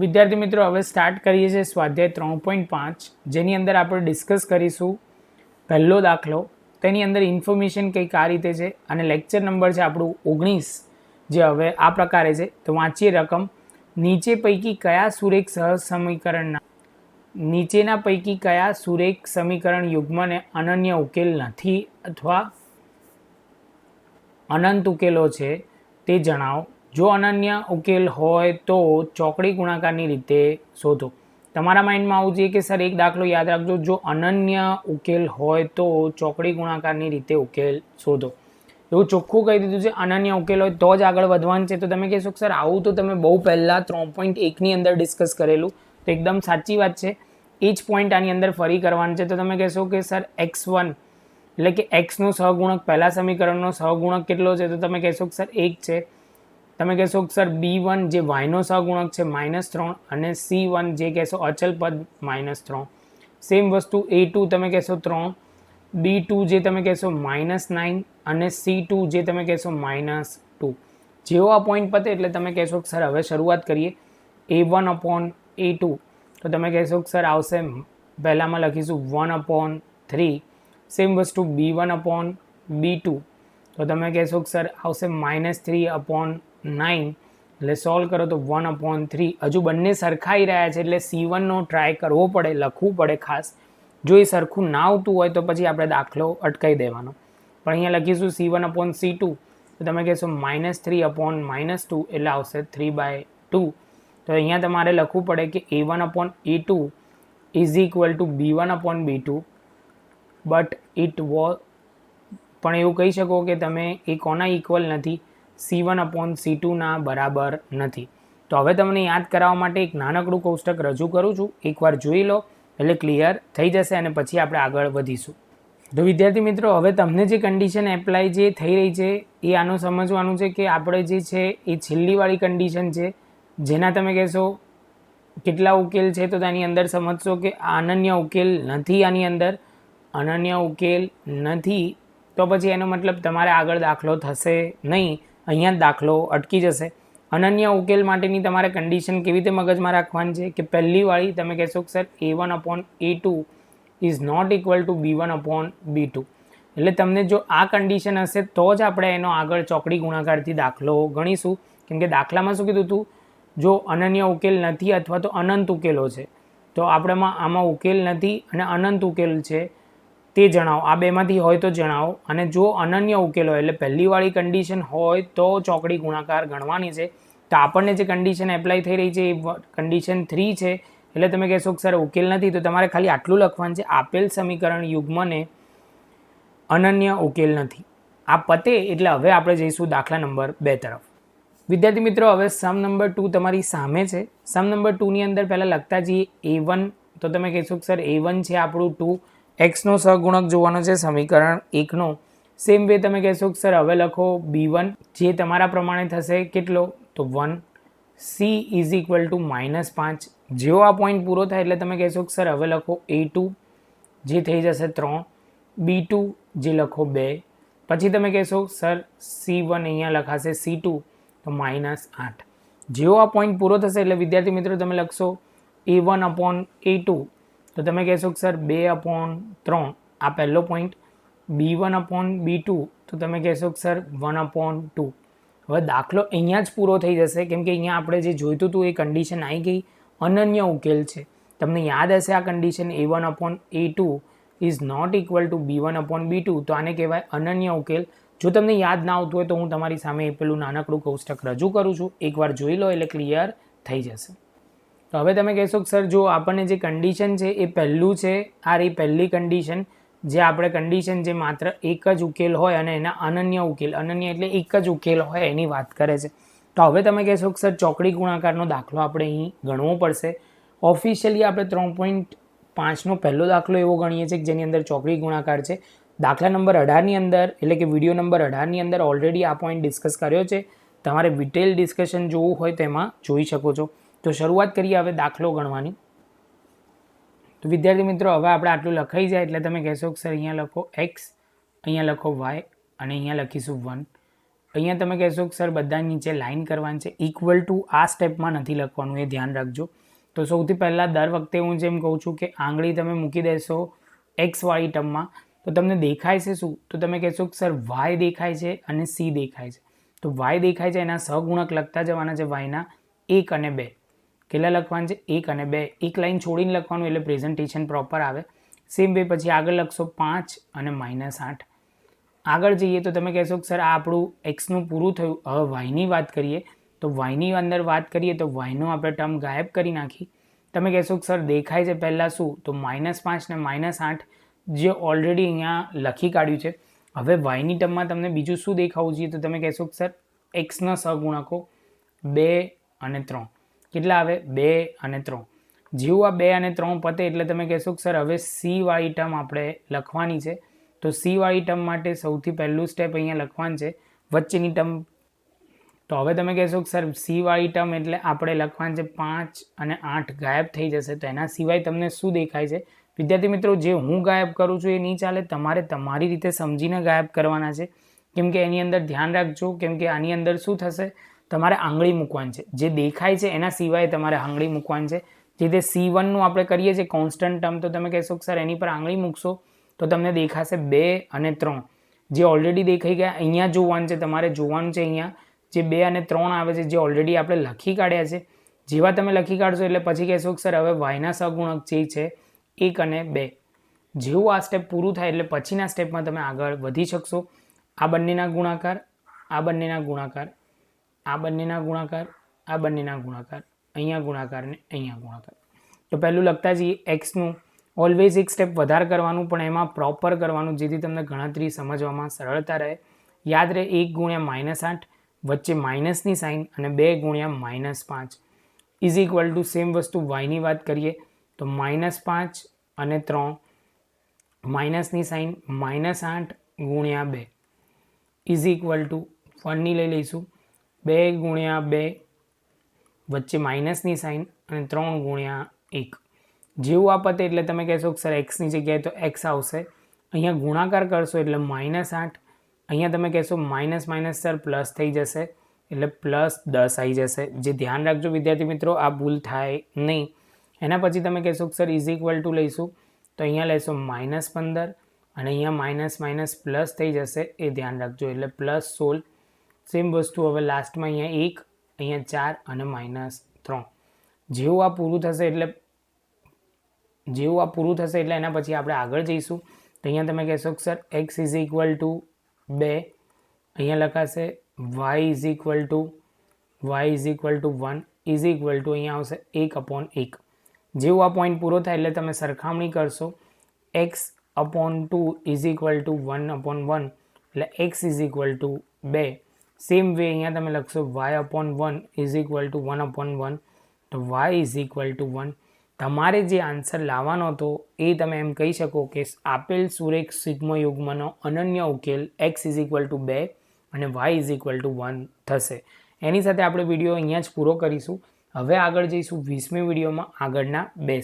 વિદ્યાર્થી મિત્રો હવે સ્ટાર્ટ કરીએ છીએ સ્વાધ્યાય 3.5 જેની અંદર આપણે ડિસ્કસ કરીશું પહેલો દાખલો. તેની અંદર ઇન્ફોર્મેશન કંઈક આ રીતે છે અને લેક્ચર નંબર છે આપણું 19 જે હવે આ પ્રકારે છે. તો વાંચીએ રકમ. નીચે પૈકી કયા સુરેખ સમીકરણ યુગ્મને અનન્ય ઉકેલ નથી અથવા અનંત ઉકેલો છે તે જણાવો. જો અનન્ય ઉકેલ હોય તો ચોકડી ગુણાકારની રીતે શોધો. તમારા માઇન્ડમાં આવું જોઈએ કે સર એક દાખલો યાદ રાખજો, જો અનન્ય ઉકેલ હોય તો ચોકડી ગુણાકારની રીતે ઉકેલ શોધો. એવું ચોખ્ખું કહી દીધું છે, અનન્ય ઉકેલ હોય તો જ આગળ વધવાનું છે. તો તમે કહેશો કે સર આવું તો તમે બહુ પહેલાં 3.1ની અંદર ડિસ્કસ કરેલું. તો એકદમ સાચી વાત છે, એ જ પોઈન્ટ આની અંદર ફરી કરવાનું છે. તો તમે કહેશો કે સર x1 એટલે કે એક્સનો સહગુણક પહેલા સમીકરણનો સહગુણક કેટલો છે? તો તમે કહેશો કે સર 1 છે. તમે કહેશો કે સર b1 જે વાયનો સહગુણક છે -3 અને c1 જે કહેશો અચલ પદ -3. સેમ વસ્તુ a2 તમે કહેશો 3, b2 જે તમે કહેશો -9 અને c2 જે તમે કહેશો -2. જેવો આ પોઈન્ટ પતે એટલે તમે કહેશો કે સર હવે શરૂઆત કરીએ a1/a2. તો તમે કહેશો કે સર આવશે, પહેલામાં લખીશું 1/3. સેમ વસ્તુ b1/b2. તો તમે કહેશો કે સર આવશે -3/9. એટલે સોલ્વ કરો તો 1/3. હજુ બંને સરખાઈ રહ્યા છે એટલે c1નો ટ્રાય કરવો પડે, લખવું પડે ખાસ. જો એ સરખું ના આવતું હોય તો પછી આપણે દાખલો અટકાવી દેવાનો. પણ અહીંયા લખીશું c1/c2. તો તમે કહેશો -3/-2 એટલે આવશે 3/2. તો અહીંયા તમારે લખવું પડે કે a1/a2 is equal to b1/b2 but it was, પણ એવું કહી શકો કે તમે એ કોના ઇક્વલ નથી? c1/c2 ના બરાબર નથી. તો હવે તમને યાદ કરાવવા માટે એક નાનકડું કોષ્ટક રજૂ કરું છું, એકવાર જોઈ લો એટલે ક્લિયર થઈ જશે અને પછી આપણે આગળ વધીશું. તો વિદ્યાર્થી મિત્રો હવે તમને જે કન્ડિશન એપ્લાય જે થઈ રહી છે એ આનું સમજવાનું છે કે આપણે જે છે એ છેલ્લીવાળી કન્ડિશન છે જેના તમે કહેશો કેટલા ઉકેલ છે, તો તેની અંદર સમજશો કે અનન્ય ઉકેલ નથી. આની અંદર અનન્ય ઉકેલ નથી તો પછી એનો મતલબ તમારે આગળ દાખલો થશે નહીં, અહીંયા જ દાખલો અટકી જશે. અનન્ય ઉકેલ માટેની તમારે કન્ડિશન કેવી રીતે મગજમાં રાખવાની છે કે પહેલી વાળી તમે કહેશો કે sir a1/a2 is not equal to b1/b2. એટલે તમને જો આ કન્ડિશન હશે તો જ આપણે એનો આગળ ચોકડી ગુણાકારથી દાખલો ગણીશું. કેમ કે દાખલામાં શું કીધું હતું? જો અનન્ય ઉકેલ નથી અથવા તો અનંત ઉકેલો છે, તો આપણેમાં આમાં ઉકેલ નથી અને અનંત ઉકેલ છે તે જણાવો. આ બેમાંથી હોય તો જણાવો. અને જો અનન્ય ઉકેલ હોય એટલે પહેલીવાળી કન્ડિશન હોય તો ચોકડી ગુણાકાર ગણવાની છે. તો આપણને જે કન્ડિશન એપ્લાય થઈ રહી છે એ કન્ડિશન 3 છે. એટલે તમે કહેશો કે સર ઉકેલ નથી, તો તમારે ખાલી આટલું લખવાનું છે, આપેલ સમીકરણ યુગ્મને અનન્ય ઉકેલ નથી. આ પતે એટલે હવે આપણે જઈશું દાખલા નંબર 2 તરફ. વિદ્યાર્થી મિત્રો હવે સમ નંબર 2 તમારી સામે છે. સમ નંબર 2ની અંદર પહેલાં લખતા જઈએ a1. તો તમે કહેશો કે સર a1 છે આપણું 2, એક્સનો સહગુણક જોવાનો છે સમીકરણ 1નો. સેમ વે તમે કહેશો કે સર હવે લખો b1 જે તમારા પ્રમાણે થશે કેટલો? તો 1. c is equal two -5. જેવો આ પોઈન્ટ પૂરો થાય એટલે તમે કહેશો કે સર હવે લખો a2 જે થઈ જશે 3, b2 જે લખો 2. પછી તમે કહેશો સર c1 અહીંયા લખાશે c2 તો -8. જેવો આ પોઈન્ટ પૂરો થશે એટલે વિદ્યાર્થી મિત્રો તમે લખશો a1/a2. તો તમે કહેશો કે સર 2/3 આ પહેલો પોઈન્ટ, b1/b2 તો તમે કહેશો કે સર 1/2. હવે દાખલો અહીંયા જ પૂરો થઈ જશે કેમ કે અહીંયા આપણે જે જોઈતું હતું એ કન્ડિશન આવી ગઈ, અનન્ય ઉકેલ છે. તમને યાદ હશે આ condition a1/a2 is not equal to b1/b2. તો આને કહેવાય અનન્ય ઉકેલ. જો તમને યાદ ના આવતું હોય તો હું તમારી સામે પેલું નાનકડું કોષ્ટક રજૂ કરું છું, એકવાર જોઈ લો એટલે ક્લિયર થઈ જશે. તો હવે તમે કહેશો કે સર જો આપણને જે કન્ડિશન છે એ પહેલું છે, આ રહી પહેલી કન્ડિશન જે આપણે કન્ડિશન જે માત્ર એક જ ઉકેલ હોય અને એના અનન્ય ઉકેલ, અનન્ય એટલે એક જ ઉકેલ હોય એની વાત કરે છે. તો હવે તમે કહેશો કે સર ચોકડી ગુણાકારનો દાખલો આપણે અહીં ગણવો પડશે. ઓફિશિયલી આપણે 3.5નો પહેલો દાખલો એવો ગણીએ છીએ કે જેની અંદર ચોકડી ગુણાકાર છે. દાખલા નંબર 18ની અંદર એટલે કે વિડીયો નંબર 18ની અંદર ઓલરેડી આ પોઈન્ટ ડિસ્કસ કર્યો છે. તમારે ડિટેલ ડિસ્કશન જોવું હોય તો એમાં જોઈ શકો છો. તો શરૂઆત કરીએ હવે દાખલો ગણવાની. તો વિદ્યાર્થી મિત્રો હવે આપણે આટલું લખાઈ જાય એટલે તમે કહેશો કે સર અહીંયા લખો x, અહીંયા લખો y અને અહીંયા લખીશું 1. અહીંયા તમે કહેશો કે સર બધા નીચે લાઇન કરવાની છે, ઇક્વલ ટુ આ સ્ટેપમાં નથી લખવાનું, એ ધ્યાન રાખજો. તો સૌથી પહેલાં દર વખતે હું જેમ કહું છું કે આંગળી તમે મૂકી દેશો એક્સવાળી ટર્મમાં તો તમને દેખાય છે શું? તો તમે કહેશો કે સર વાય દેખાય છે અને સી દેખાય છે. તો વાય દેખાય છે એના સહગુણક લખતા જવાના છે વાયના 1 અને 2. કેટલા લખવાનું છે? 1 અને 2. એક લાઈન છોડીને લખવાનું એટલે પ્રેઝન્ટેશન પ્રોપર આવે. સેમ વે પછી આગળ લખશો 5 અને -8. આગળ જઈએ તો તમે કહેશો કે સર આ આપણું એક્સનું પૂરું થયું. હવે વાયની વાત કરીએ તો વાયની અંદર વાત કરીએ તો વાયનો આપણે ટર્મ ગાયબ કરી નાખી. તમે કહેશો કે સર દેખાય છે પહેલાં શું? તો -5 ને -8 જે ઓલરેડી અહીંયા લખી કાઢ્યું છે. હવે વાયની ટર્મમાં તમને બીજું શું દેખાવું જોઈએ? તો તમે કહેશો કે સર એક્સના સહગુણકો 2 અને 3. કેટલા આવે? 2 અને 3. જેવું આ 2 અને 3 પતે એટલે તમે કહેશો કે સર હવે સી વાળી ટર્મ આપણે લખવાની છે. તો સી વાળી ટર્મ માટે સૌથી પહેલું સ્ટેપ અહીંયા લખવાનું છે વચ્ચેની ટર્મ. તો હવે તમે કહેશો કે સર સી વાળી ટર્મ એટલે આપણે લખવાનું છે 5 અને 8 ગાયબ થઈ જશે. તો એના સિવાય તમને શું દેખાય છે? વિદ્યાર્થી મિત્રો, જે હું ગાયબ કરું છું એ નહીં ચાલે, તમારે તમારી રીતે સમજીને ગાયબ કરવાના છે. કેમ કે એની અંદર ધ્યાન રાખજો, કેમ કે આની અંદર શું થશે? તમારે આંગળી મૂકવાની છે. જે દેખાય છે એના સિવાય તમારે આંગળી મૂકવાની છે. જે રીતે C1નું આપણે કરીએ છીએ કોન્સ્ટન્ટ ટર્મ, તો તમે કહેશો કે સર એની પર આંગળી મૂકશો તો તમને દેખાશે 2 અને 3 જે ઓલરેડી દેખાઈ ગયા. અહીંયા જોવાનું છે, તમારે જોવાનું છે અહીંયા જે 2 અને 3 આવે છે જે ઓલરેડી આપણે લખી કાઢ્યા છે. જેવા તમે લખી કાઢશો એટલે પછી કહેશો કે સર હવે વાયના સહગુણક જે છે 1 અને 2. જેવું આ સ્ટેપ પૂરું થાય એટલે પછીના સ્ટેપમાં તમે આગળ વધી શકશો. આ બંનેના ગુણાકાર, આ બંનેના ગુણાકાર, આ બંનેના ગુણાકાર, આ બંનેના ગુણાકાર, અહીંયા ગુણાકાર ને અહીંયા ગુણાકાર. તો પહેલું લખતા જઈએ એક્સનું. ઓલવેઝ એક સ્ટેપ વધારે કરવાનું પણ એમાં પ્રોપર કરવાનું જેથી તમને ગણતરી સમજવામાં સરળતા રહે. યાદ રહે 1 ગુણ્યા -8 વચ્ચે માઇનસની સાઇન અને 2 ગુણ્યા -5 ઇઝ ઇક્વલ ટુ સેમ વસ્તુ વાયની વાત કરીએ તો -5 અને 3 માઇનસની સાઇન -8 ગુણ્યા 2 ઇઝ ઇક્વલ ટુ 1ની લઈ લઈશું 2 ગુણ્યા 2 વચ્ચે માઇનસની સાઇન અને 3 ગુણ્યા 1. જેવું આ પતે એટલે તમે કહેશો કે સર એક્સની જગ્યાએ તો એક્સ આવશે. અહીંયા ગુણાકાર કરશો એટલે -8. અહીંયા તમે કહેશો માઇનસ સર પ્લસ થઈ જશે એટલે +10 આવી જશે. જે ધ્યાન રાખજો વિદ્યાર્થી મિત્રો, આ ભૂલ થાય નહીં. એના પછી તમે કહેશો કે સર ઇઝ ઇક્વલ ટુ લઈશું તો અહીંયા લેશો -15 અને અહીંયા માઇનસ પ્લસ થઈ જશે, એ ધ્યાન રાખજો એટલે +16. સેમ વસ્તુ હવે લાસ્ટમાં અહીંયા 1, અહીંયા 4 અને -3. જેવું આ પૂરું થશે એટલે એના પછી આપણે આગળ જઈશું. તો અહીંયા તમે કહેશો કે sir x is equal to 2, અહીંયા લખાશે y is equal two 1 is equal two અહીંયા આવશે 1/1. જેવું આ પોઈન્ટ પૂરો થાય એટલે તમે સરખામણી કરશો x/2 ઇઝ ઇક્વલ ટુ 1/1 એટલે x is equal to 2. Same way અહીંયા તમે લખશો y/1 ઇઝ ઇક્વલ ટુ 1/1 તો y ઇઝ ઇક્વલ ટુ 1. તમારે જે આન્સર લાવવાનો હતો એ તમે એમ કહી શકો કે આપેલ સુરેખ સિગ્મા યુગ્મનો અનન્ય ઉકેલ x ઇઝ ઇક્વલ ટુ 2 અને y ઇઝ ઇક્વલ ટુ 1 થશે. એની સાથે આપણે વિડીયો અહીંયા જ પૂરો કરીશું. હવે આગળ જઈશું 20મી વિડીયોમાં આગળના 2